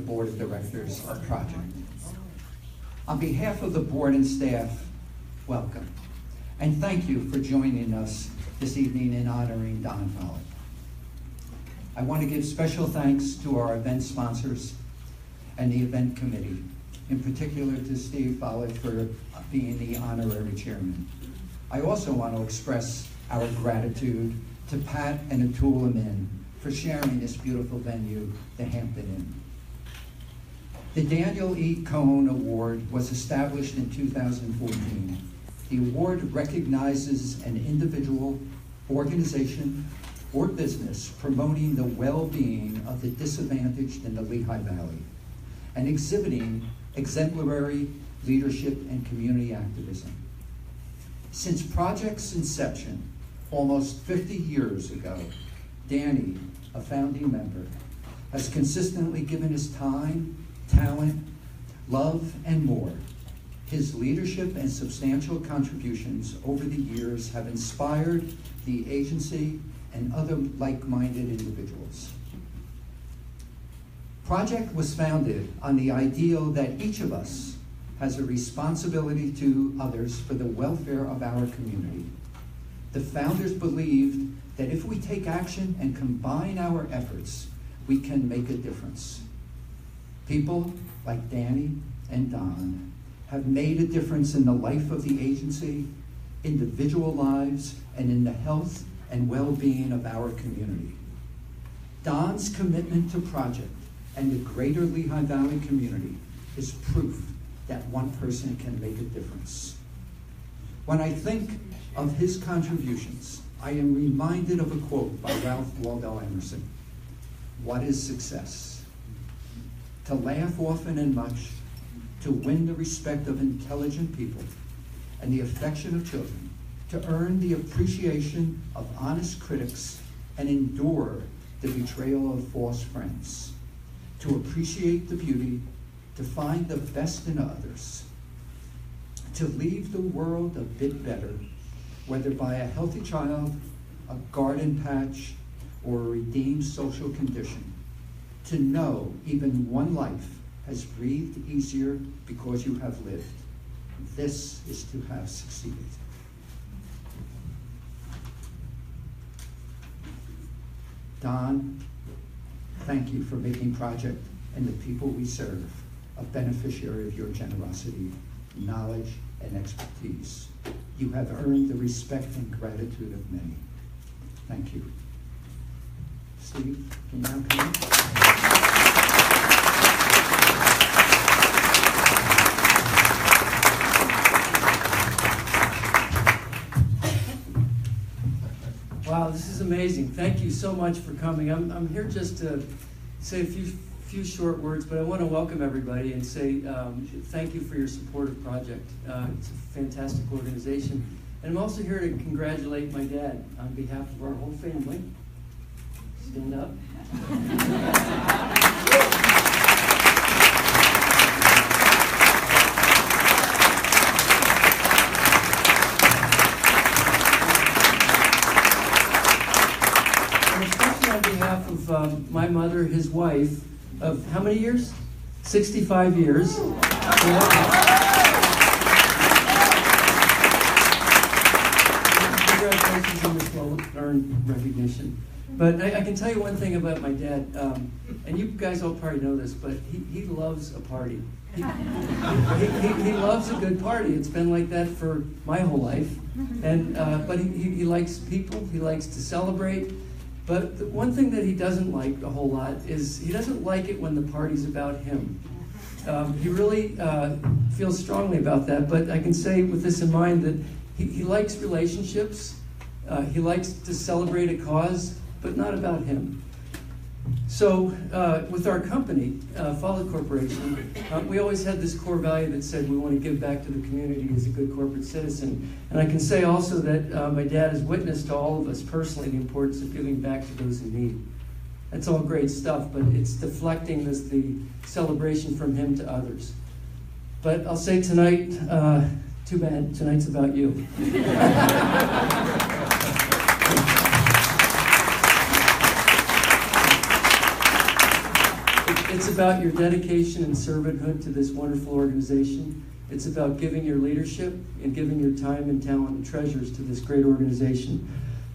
Board of Directors of Project. On behalf of the board and staff, welcome. And thank you for joining us this evening in honoring Don Follett. I want to give special thanks to our event sponsors and the event committee, in particular to Steve Follett for being the honorary chairman. I also want to express our gratitude to Pat and Atul Amin for sharing this beautiful venue, the Hampton Inn. The Daniel E. Cohen Award was established in 2014. The award recognizes an individual, organization, or business promoting the well-being of the disadvantaged in the Lehigh Valley and exhibiting exemplary leadership and community activism. Since Project's inception, almost 50 years ago, Danny, a founding member, has consistently given his time, talent, love, and more. His leadership and substantial contributions over the years have inspired the agency and other like-minded individuals. Project was founded on the ideal that each of us has a responsibility to others for the welfare of our community. The founders believed that if we take action and combine our efforts, we can make a difference. People like Danny and Don have made a difference in the life of the agency, individual lives, and in the health and well-being of our community. Don's commitment to Project and the greater Lehigh Valley community is proof that one person can make a difference. When I think of his contributions, I am reminded of a quote by Ralph Waldo Emerson. What is success? To laugh often and much, to win the respect of intelligent people and the affection of children, to earn the appreciation of honest critics and endure the betrayal of false friends, to appreciate the beauty, to find the best in others, to leave the world a bit better, whether by a healthy child, a garden patch, or a redeemed social condition, to know even one life has breathed easier because you have lived. This is to have succeeded. Don, thank you for making Project and the people we serve a beneficiary of your generosity, knowledge, and expertise. You have earned the respect and gratitude of many. Thank you. Steve, can you now come in? Wow, this is amazing. Thank you so much for coming. I'm here just to say a few short words, but I want to welcome everybody and say thank you for your support of Project. It's a fantastic organization. And I'm also here to congratulate my dad on behalf of our whole family. Stand up. On behalf of my mother, his wife, of how many years? 65 years. Congratulations on this well-earned recognition. But I can tell you one thing about my dad, and you guys all probably know this, but he loves a party. He loves a good party. It's been like that for my whole life. And but he likes people. He likes to celebrate. But the one thing that he doesn't like a whole lot is he doesn't like it when the party's about him. He really feels strongly about that, but I can say with this in mind that he likes relationships. He likes to celebrate a cause, but not about him. So with our company, Follett Corporation, we always had this core value that said we want to give back to the community as a good corporate citizen. And I can say also that my dad has witnessed to all of us personally the importance of giving back to those in need. That's all great stuff, but it's deflecting the celebration from him to others. But I'll say tonight, too bad, tonight's about you. It's a about your dedication and servanthood to this wonderful organization. It's about giving your leadership and giving your time and talent and treasures to this great organization.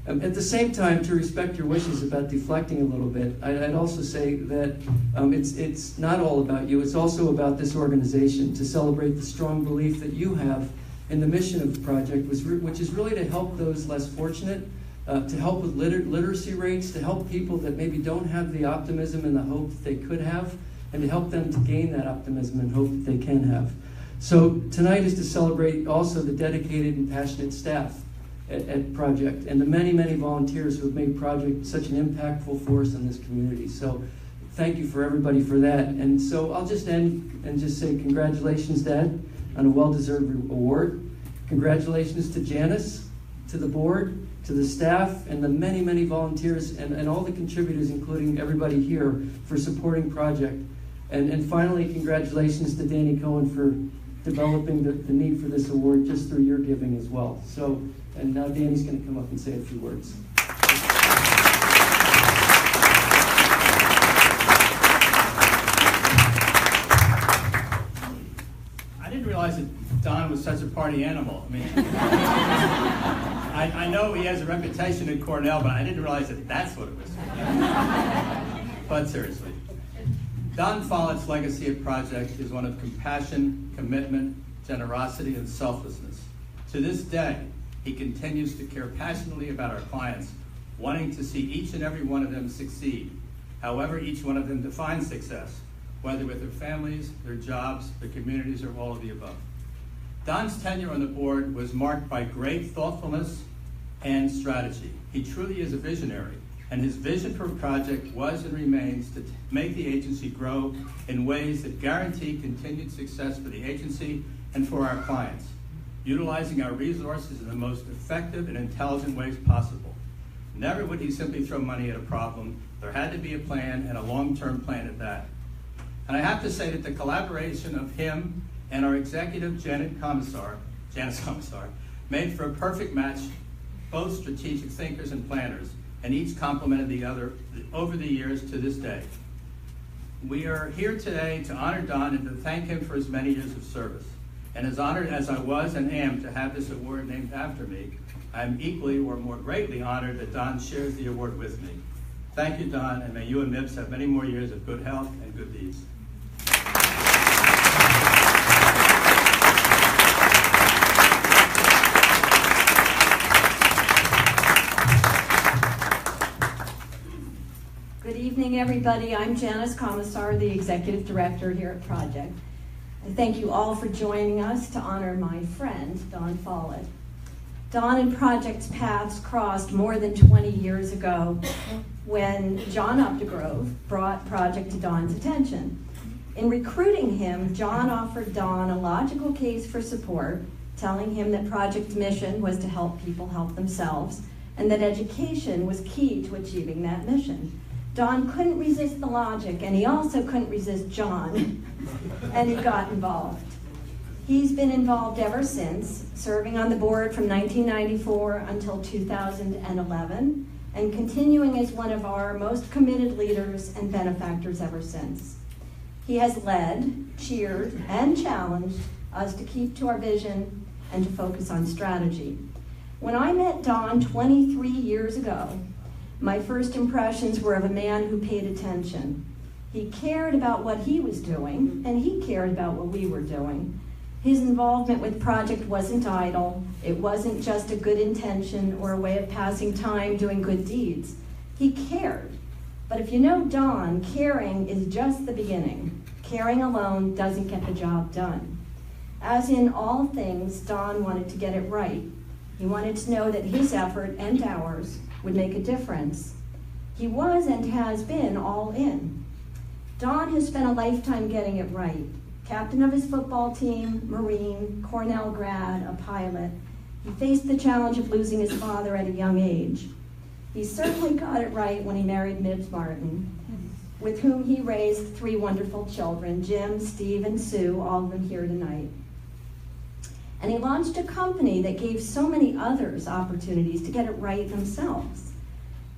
At the same time, to respect your wishes about deflecting a little bit, I'd also say that it's not all about you, it's also about this organization, to celebrate the strong belief that you have in the mission of the project, which is really to help those less fortunate, to help with literacy rates, to help people that maybe don't have the optimism and the hope that they could have, and to help them to gain that optimism and hope that they can have. So tonight is to celebrate also the dedicated and passionate staff at Project, and the many, many volunteers who have made Project such an impactful force in this community. So thank you for everybody for that. And so I'll just end and just say congratulations, Dad, on a well-deserved award. Congratulations to Janice, to the board, to the staff, and the many, many volunteers, and all the contributors, including everybody here, for supporting Project. And finally, congratulations to Danny Cohen for developing the need for this award just through your giving as well. So, and now Danny's going to come up and say a few words. I didn't realize that Don was such a party animal. I mean, I know he has a reputation in Cornell, but I didn't realize that that's what it was. But seriously, Don Follett's legacy at Project is one of compassion, commitment, generosity, and selflessness. To this day, he continues to care passionately about our clients, wanting to see each and every one of them succeed, however each one of them defines success, whether with their families, their jobs, their communities, or all of the above. Don's tenure on the board was marked by great thoughtfulness and strategy. He truly is a visionary, and his vision for Project was and remains to make the agency grow in ways that guarantee continued success for the agency and for our clients, utilizing our resources in the most effective and intelligent ways possible. Never would he simply throw money at a problem. There had to be a plan, and a long-term plan at that. And I have to say that the collaboration of him and our executive, Janice Komisor, made for a perfect match, both strategic thinkers and planners, and each complemented the other over the years to this day. We are here today to honor Don and to thank him for his many years of service. And as honored as I was and am to have this award named after me, I am equally or more greatly honored that Don shares the award with me. Thank you, Don, and may you and MIPS have many more years of good health and good deeds. Good evening, everybody. I'm Janice Komisor, the Executive Director here at Project. I thank you all for joining us to honor my friend, Don Follett. Don and Project's paths crossed more than 20 years ago when John Updegrove brought Project to Don's attention. In recruiting him, John offered Don a logical case for support, telling him that Project's mission was to help people help themselves, and that education was key to achieving that mission. Don couldn't resist the logic, and he also couldn't resist John, and he got involved. He's been involved ever since, serving on the board from 1994 until 2011, and continuing as one of our most committed leaders and benefactors ever since. He has led, cheered, and challenged us to keep to our vision and to focus on strategy. When I met Don 23 years ago, my first impressions were of a man who paid attention. He cared about what he was doing, and he cared about what we were doing. His involvement with Project wasn't idle. It wasn't just a good intention or a way of passing time doing good deeds. He cared. But if you know Don, caring is just the beginning. Caring alone doesn't get the job done. As in all things, Don wanted to get it right. He wanted to know that his effort and ours would make a difference. He was and has been all in. Don has spent a lifetime getting it right. Captain of his football team, Marine, Cornell grad, a pilot. He faced the challenge of losing his father at a young age. He certainly got it right when he married Mibbs Martin, with whom he raised 3 wonderful children, Jim, Steve, and Sue, all of them here tonight. And he launched a company that gave so many others opportunities to get it right themselves.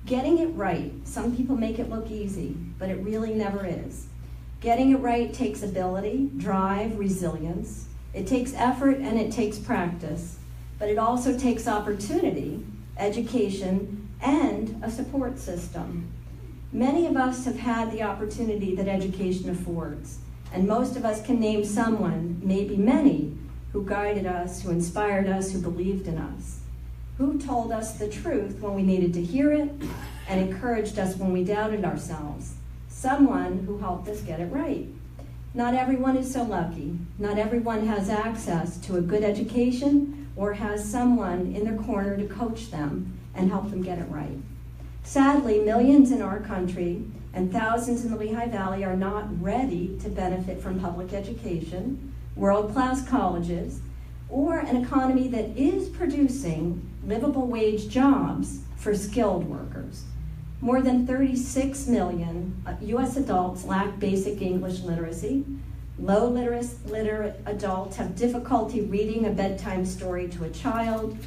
Getting it right, some people make it look easy, but it really never is. Getting it right takes ability, drive, resilience. It takes effort and it takes practice, but it also takes opportunity, education, and a support system. Many of us have had the opportunity that education affords, and most of us can name someone, maybe many, who guided us, who inspired us, who believed in us, who told us the truth when we needed to hear it and encouraged us when we doubted ourselves, someone who helped us get it right. Not everyone is so lucky. Not everyone has access to a good education or has someone in their corner to coach them and help them get it right. Sadly, millions in our country and thousands in the Lehigh Valley are not ready to benefit from public education, world-class colleges, or an economy that is producing livable wage jobs for skilled workers. More than 36 million U.S. adults lack basic English literacy. Low literate adults have difficulty reading a bedtime story to a child,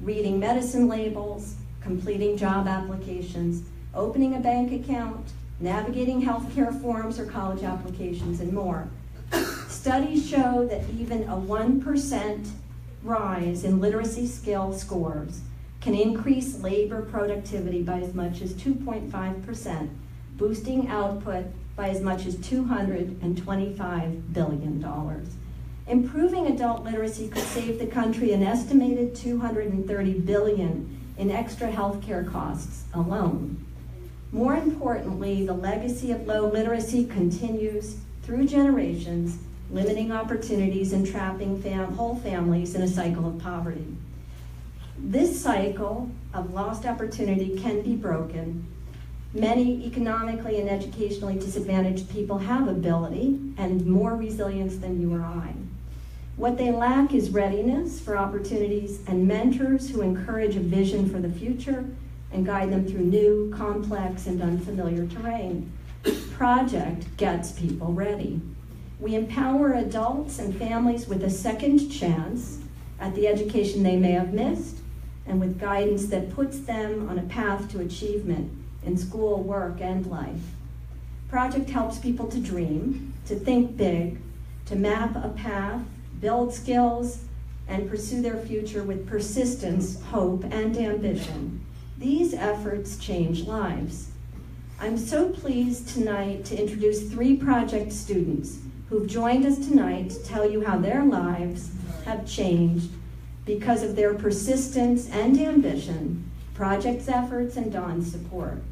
reading medicine labels, completing job applications, opening a bank account, navigating healthcare forms or college applications, and more. Studies show that even a 1% rise in literacy skill scores can increase labor productivity by as much as 2.5%, boosting output by as much as $225 billion. Improving adult literacy could save the country an estimated $230 billion in extra healthcare costs alone. More importantly, the legacy of low literacy continues through generations, limiting opportunities and trapping whole families in a cycle of poverty. This cycle of lost opportunity can be broken. Many economically and educationally disadvantaged people have ability and more resilience than you or I. What they lack is readiness for opportunities and mentors who encourage a vision for the future and guide them through new, complex, and unfamiliar terrain. Project gets people ready. We empower adults and families with a second chance at the education they may have missed and with guidance that puts them on a path to achievement in school, work, and life. Project helps people to dream, to think big, to map a path, build skills, and pursue their future with persistence, hope, and ambition. These efforts change lives. I'm so pleased tonight to introduce 3 Project students who've joined us tonight to tell you how their lives have changed because of their persistence and ambition, Project's efforts, and Dawn's support.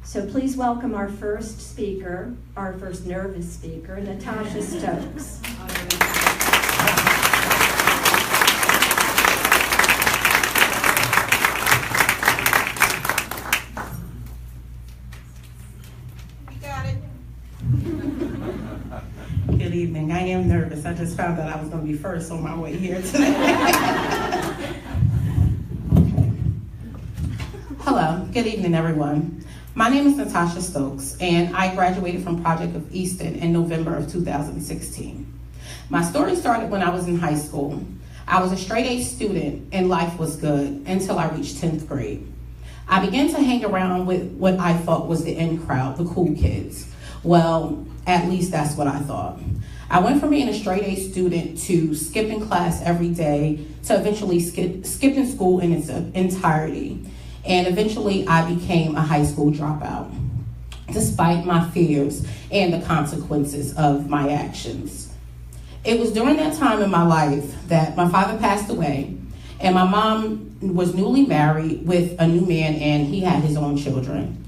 So please welcome our first speaker, our first nervous speaker, Natasha Stokes. Good evening. I am nervous. I just found out I was going to be first on my way here today. Hello. Good evening, everyone. My name is Natasha Stokes, and I graduated from Project of Easton in November of 2016. My story started when I was in high school. I was a straight-A student, and life was good until I reached 10th grade. I began to hang around with what I thought was the in crowd, the cool kids. Well, at least that's what I thought. I went from being a straight-A student to skipping class every day to eventually skipping school in its entirety. And eventually I became a high school dropout, despite my fears and the consequences of my actions. It was during that time in my life that my father passed away, and my mom was newly married with a new man, and he had his own children.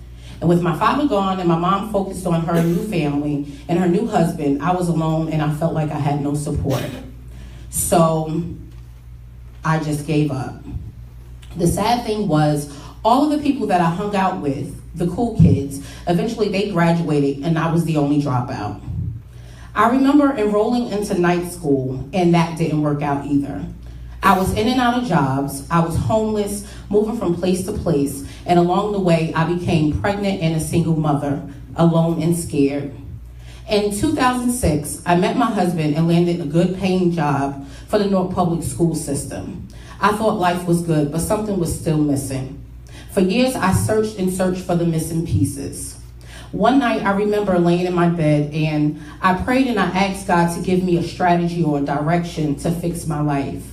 And with my father gone and my mom focused on her new family and her new husband, I was alone and I felt like I had no support. So I just gave up. The sad thing was, all of the people that I hung out with, the cool kids, eventually they graduated and I was the only dropout. I remember enrolling into night school and that didn't work out either. I was in and out of jobs, I was homeless, moving from place to place, and along the way I became pregnant and a single mother, alone and scared. In 2006, I met my husband and landed a good paying job for the North Public School System. I thought life was good, but something was still missing. For years I searched and searched for the missing pieces. One night I remember laying in my bed and I prayed and I asked God to give me a strategy or a direction to fix my life.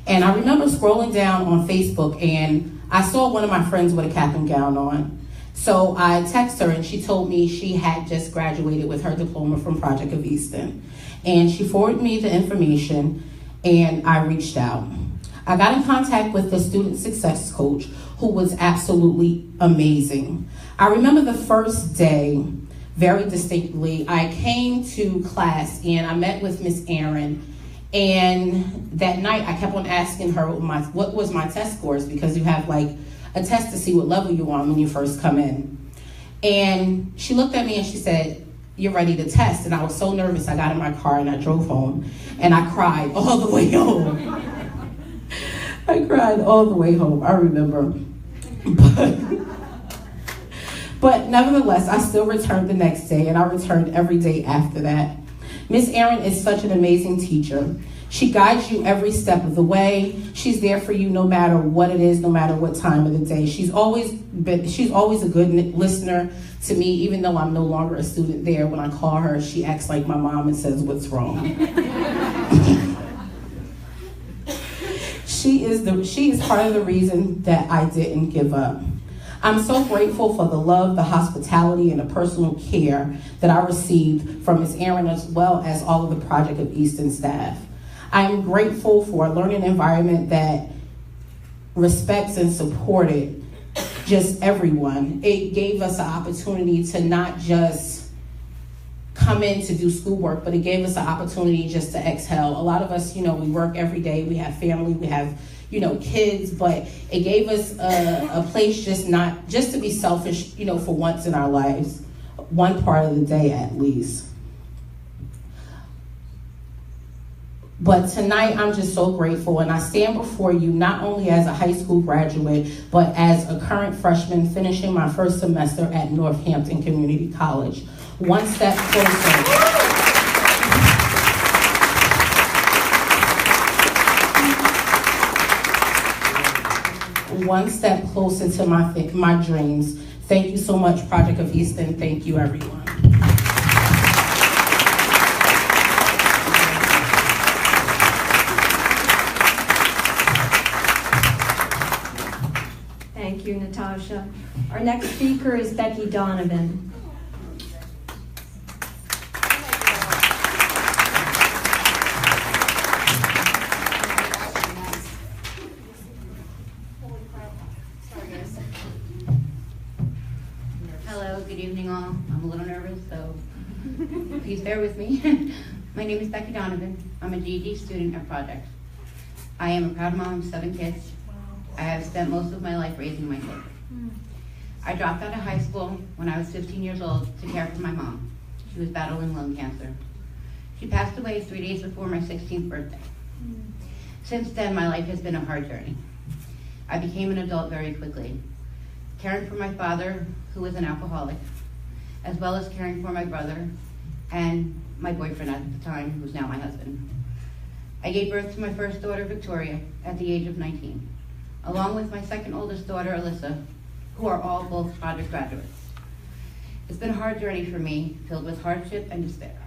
And I remember scrolling down on Facebook and I saw one of my friends with a cap and gown on. So I texted her and she told me she had just graduated with her diploma from Project of Easton. And she forwarded me the information and I reached out. I got in contact with the student success coach who was absolutely amazing. I remember the first day very distinctly. I came to class and I met with Miss Aaron, and that night I kept on asking her what was my test scores, because you have like a test to see what level you're on when you first come in. And she looked at me and she said, "You're ready to test." And I was so nervous, I got in my car and I drove home and I cried all the way home. I cried all the way home, I remember. But nevertheless, I still returned the next day, and I returned every day after that. Miss Aaron is such an amazing teacher. She guides you every step of the way. She's there for you no matter what it is, no matter what time of the day. She's always a good listener to me, even though I'm no longer a student there. When I call her, she acts like my mom and says, "What's wrong?" She is part of the reason that I didn't give up. I'm so grateful for the love, the hospitality, and the personal care that I received from Ms. Aaron, as well as all of the Project of Easton staff. I'm grateful for a learning environment that respects and supported just everyone. It gave us an opportunity to not just come in to do schoolwork, but it gave us an opportunity just to exhale. A lot of us, we work every day, we have family, we have kids, but it gave us a place just to be selfish, for once in our lives, one part of the day at least. But tonight, I'm just so grateful, and I stand before you not only as a high school graduate, but as a current freshman finishing my first semester at Northampton Community College. One step closer. One step closer to my dreams. Thank you so much, Project of Easton. Thank you, everyone. Thank you, Natasha. Our next speaker is Becky Donovan. Good evening, all. I'm a little nervous, so please bear with me. My name is Becky Donovan. I'm a GED student at Project. I am a proud mom of 7 kids. I have spent most of my life raising my children. I dropped out of high school when I was 15 years old to care for my mom. She was battling lung cancer. She passed away 3 days before my 16th birthday. Since then, my life has been a hard journey. I became an adult very quickly, caring for my father, who was an alcoholic, as well as caring for my brother and my boyfriend at the time, who's now my husband. I gave birth to my first daughter, Victoria, at the age of 19, along with my second oldest daughter, Alyssa, who are all both Project graduates. It's been a hard journey for me, filled with hardship and despair.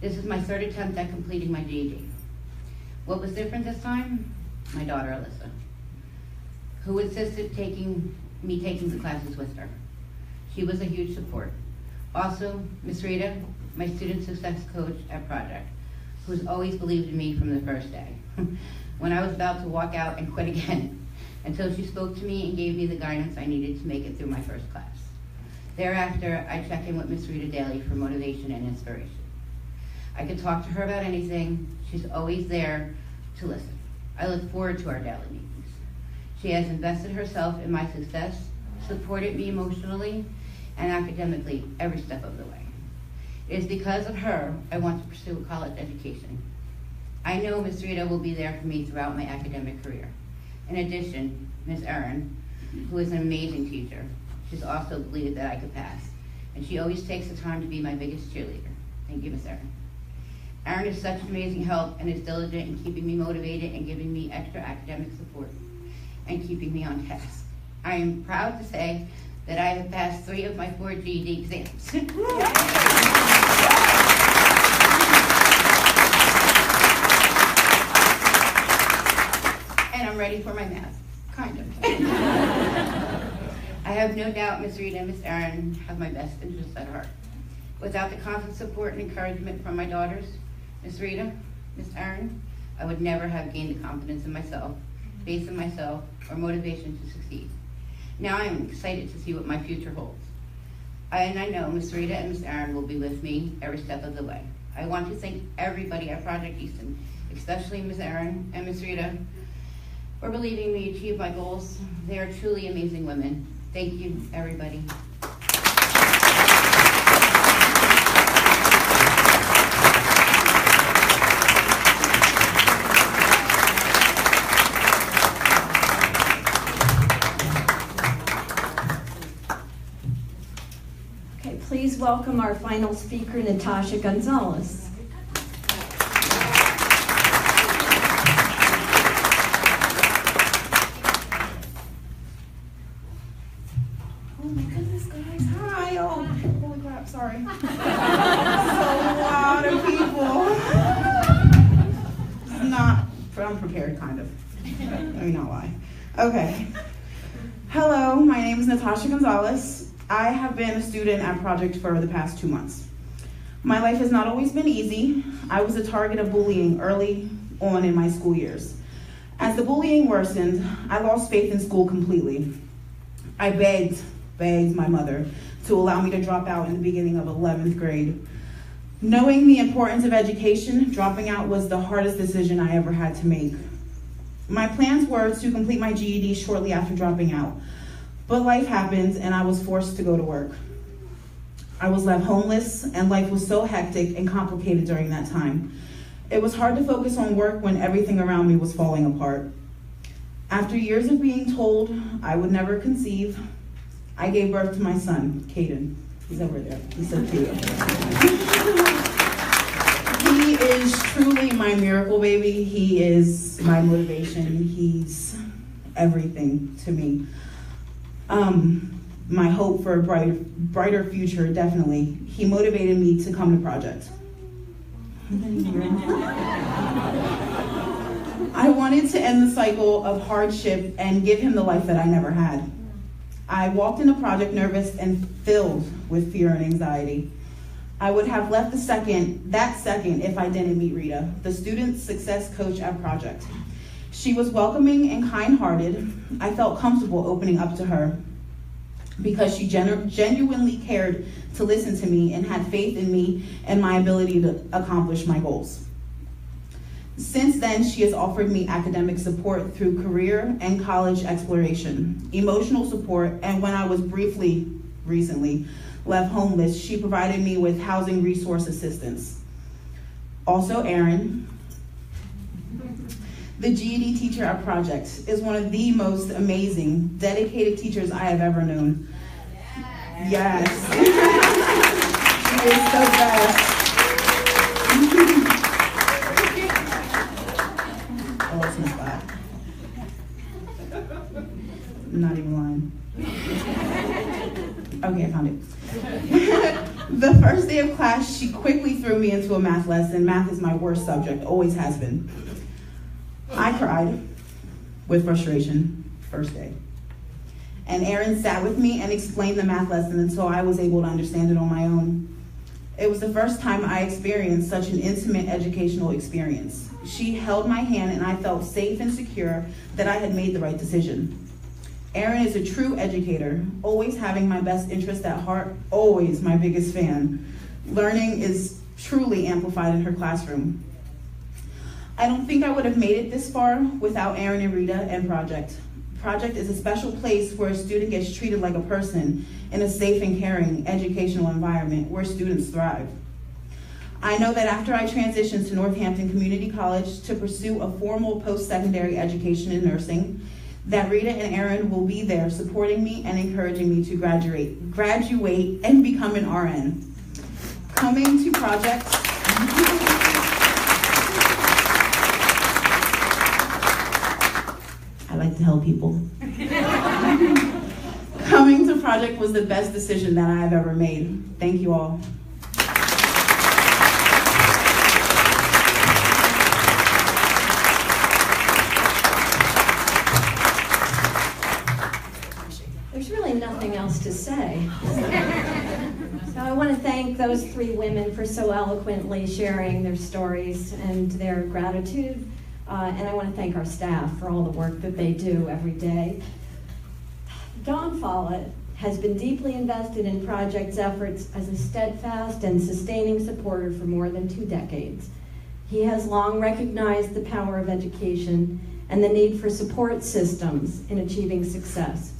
This is my third attempt at completing my GED. What was different this time? My daughter, Alyssa, who insisted taking the classes with her. She was a huge support. Also, Miss Rita, my student success coach at Project, who's always believed in me from the first day, when I was about to walk out and quit again, until she spoke to me and gave me the guidance I needed to make it through my first class. Thereafter, I check in with Miss Rita daily for motivation and inspiration. I could talk to her about anything. She's always there to listen. I look forward to our daily meetings. She has invested herself in my success, supported me emotionally and academically every step of the way. It is because of her I want to pursue a college education. I know Ms. Rita will be there for me throughout my academic career. In addition, Ms. Erin, who is an amazing teacher, she's also believed that I could pass, and she always takes the time to be my biggest cheerleader. Thank you, Ms. Erin. Erin is such amazing help and is diligent in keeping me motivated and giving me extra academic support and keeping me on task. I am proud to say that I have passed 3 of my 4 GED exams. And I'm ready for my math, kind of. I have no doubt Ms. Rita and Ms. Aaron have my best interests at heart. Without the constant support and encouragement from my daughters, Ms. Rita, Ms. Aaron, I would never have gained the confidence in myself, faith in myself, or motivation to succeed. Now I am excited to see what my future holds. I know Ms. Rita and Ms. Aaron will be with me every step of the way. I want to thank everybody at Project Easton, especially Ms. Aaron and Ms. Rita, for believing me to achieve my goals. They are truly amazing women. Thank you, everybody. Okay, please welcome our final speaker, Natasha Gonzalez. Oh my goodness, guys. Hi. Oh, holy crap, sorry. That's a lot of people. It's not unprepared, kind of. Let me not lie. Okay. Hello, my name is Natasha Gonzalez. I have been a student at Project for the past 2 months. My life has not always been easy. I was a target of bullying early on in my school years. As the bullying worsened, I lost faith in school completely. I begged my mother to allow me to drop out in the beginning of 11th grade. Knowing the importance of education, dropping out was the hardest decision I ever had to make. My plans were to complete my GED shortly after dropping out, but life happened and I was forced to go to work. I was left homeless and life was so hectic and complicated during that time. It was hard to focus on work when everything around me was falling apart. After years of being told I would never conceive, I gave birth to my son, Caden. He's over there. He's so cute. He is truly my miracle baby. He is my motivation. He's everything to me. My hope for a brighter future, definitely. He motivated me to come to Project. I wanted to end the cycle of hardship and give him the life that I never had. I walked into Project nervous and filled with fear and anxiety. I would have left that second if I didn't meet Rita, the student success coach at Project. She was welcoming and kind-hearted. I felt comfortable opening up to her because she genuinely cared to listen to me and had faith in me and my ability to accomplish my goals. Since then, she has offered me academic support through career and college exploration, emotional support, and when I was recently left homeless, she provided me with housing resource assistance. Also, Erin, the GED teacher at Project, is one of the most amazing, dedicated teachers I have ever known. Yes. She is so best. Oh, it's my spot. I'm not even lying. Okay, I found it. The first day of class, she quickly threw me into a math lesson. Math is my worst subject, always has been. I cried with frustration, first day. And Erin sat with me and explained the math lesson until I was able to understand it on my own. It was the first time I experienced such an intimate educational experience. She held my hand and I felt safe and secure that I had made the right decision. Erin is a true educator, always having my best interest at heart, always my biggest fan. Learning is truly amplified in her classroom. I don't think I would have made it this far without Erin and Rita and Project. Project is a special place where a student gets treated like a person in a safe and caring educational environment where students thrive. I know that after I transition to Northampton Community College to pursue a formal post-secondary education in nursing, that Rita and Erin will be there supporting me and encouraging me to graduate and become an RN. Coming to Project, I like to help people. Coming to project was the best decision that I've ever made. Thank you all. There's really nothing else to say. So I want to thank those three women for so eloquently sharing their stories and their gratitude. And I want to thank our staff for all the work that they do every day. Don Follett has been deeply invested in Project's efforts as a steadfast and sustaining supporter for more than 2 decades. He has long recognized the power of education and the need for support systems in achieving success.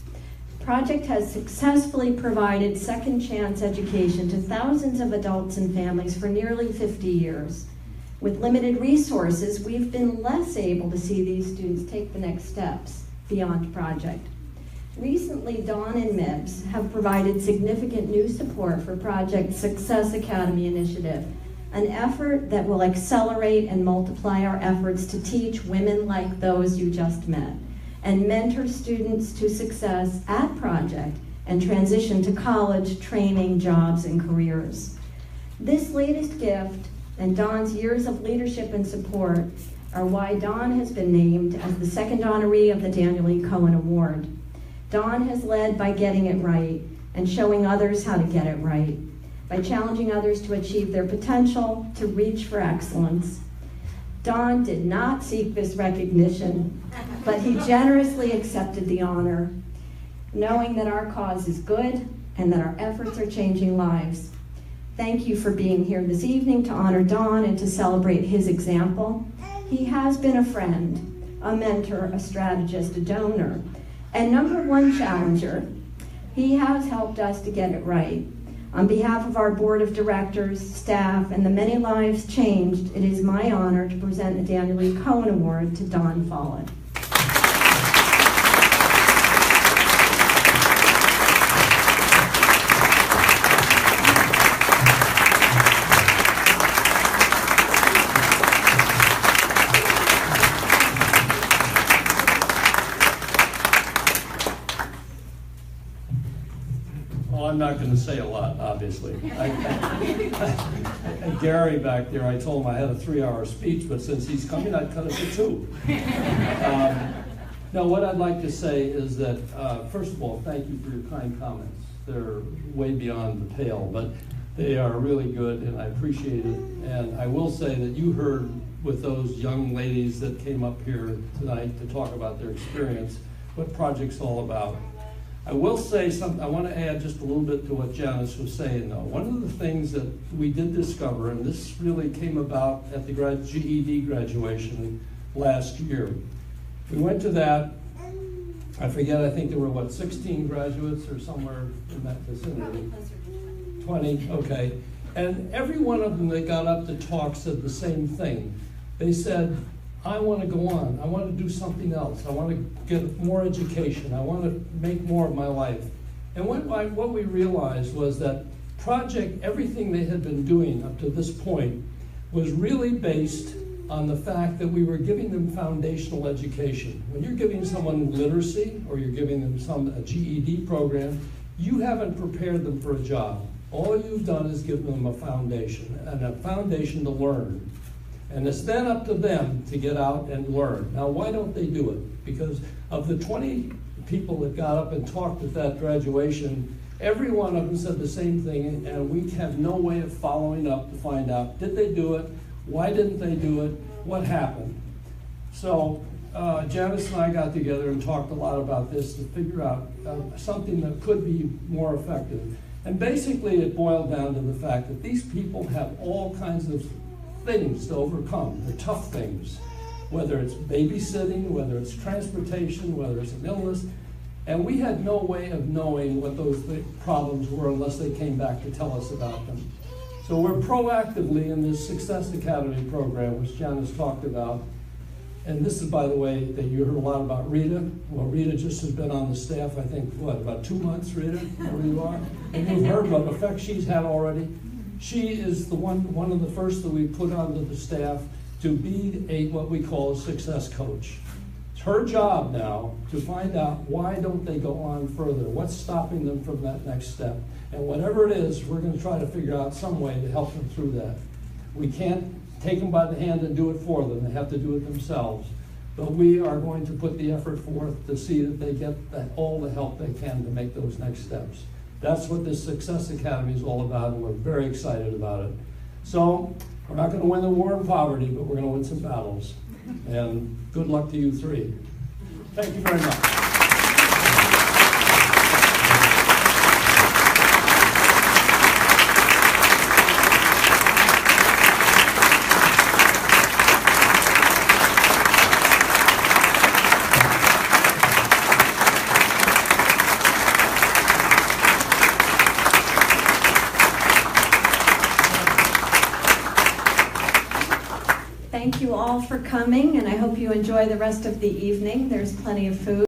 Project has successfully provided second chance education to thousands of adults and families for nearly 50 years. With limited resources, we've been less able to see these students take the next steps beyond Project. Recently, Dawn and MIBS have provided significant new support for Project's Success Academy initiative, an effort that will accelerate and multiply our efforts to teach women like those you just met and mentor students to success at Project and transition to college, training, jobs, and careers. This latest gift and Dawn's years of leadership and support are why Dawn has been named as the second honoree of the Daniel E. Cohen Award. Dawn has led by getting it right and showing others how to get it right, by challenging others to achieve their potential, to reach for excellence. Dawn did not seek this recognition, but he generously accepted the honor, knowing that our cause is good and that our efforts are changing lives. Thank you for being here this evening to honor Dawn and to celebrate his example. He has been a friend, a mentor, a strategist, a donor, and #1 challenger. He has helped us to get it right. On behalf of our board of directors, staff, and the many lives changed, it is my honor to present the Daniel E. Cohen Award to Don Follett. I'm not going to say a lot, obviously. Gary back there, I told him I had a 3-hour speech, but since he's coming, I'd cut it to 2. No, what I'd like to say is that, first of all, thank you for your kind comments. They're way beyond the pale, but they are really good, and I appreciate it. And I will say that you heard with those young ladies that came up here tonight to talk about their experience, what Project's all about. I will say something, I want to add just a little bit to what Janice was saying, though. One of the things that we did discover, and this really came about at the GED graduation last year. We went to that, I forget, I think there were, 16 graduates or somewhere in that vicinity? 20, okay. And every one of them that got up to talk said the same thing. They said, I want to go on. I want to do something else. I want to get more education. I want to make more of my life. And what we realized was that Project, everything they had been doing up to this point, was really based on the fact that we were giving them foundational education. When you're giving someone literacy or you're giving them a GED program, you haven't prepared them for a job. All you've done is give them a foundation, and a foundation to learn. And it's then up to them to get out and learn. Now, why don't they do it? Because of the 20 people that got up and talked at that graduation, every one of them said the same thing, and we have no way of following up to find out, did they do it? Why didn't they do it? What happened? So Janice and I got together and talked a lot about this to figure out something that could be more effective. And basically it boiled down to the fact that these people have all kinds of things to overcome. They're tough things, whether it's babysitting, whether it's transportation, whether it's an illness. And we had no way of knowing what those problems were unless they came back to tell us about them. So we're proactively in this Success Academy program, which Janice talked about. And this is, by the way, that you heard a lot about Rita. Well, Rita just has been on the staff, I think, about 2 months, Rita, where you are? And you've heard what effect she's had already. She is the one of the first that we put onto the staff to be what we call a success coach. It's her job now to find out why don't they go on further, what's stopping them from that next step. And whatever it is, we're going to try to figure out some way to help them through that. We can't take them by the hand and do it for them. They have to do it themselves. But we are going to put the effort forth to see that they get all the help they can to make those next steps. That's what this Success Academy is all about, and we're very excited about it. So, we're not going to win the war on poverty, but we're going to win some battles. And good luck to you three. Thank you very much. Thank you all for coming, and I hope you enjoy the rest of the evening. There's plenty of food.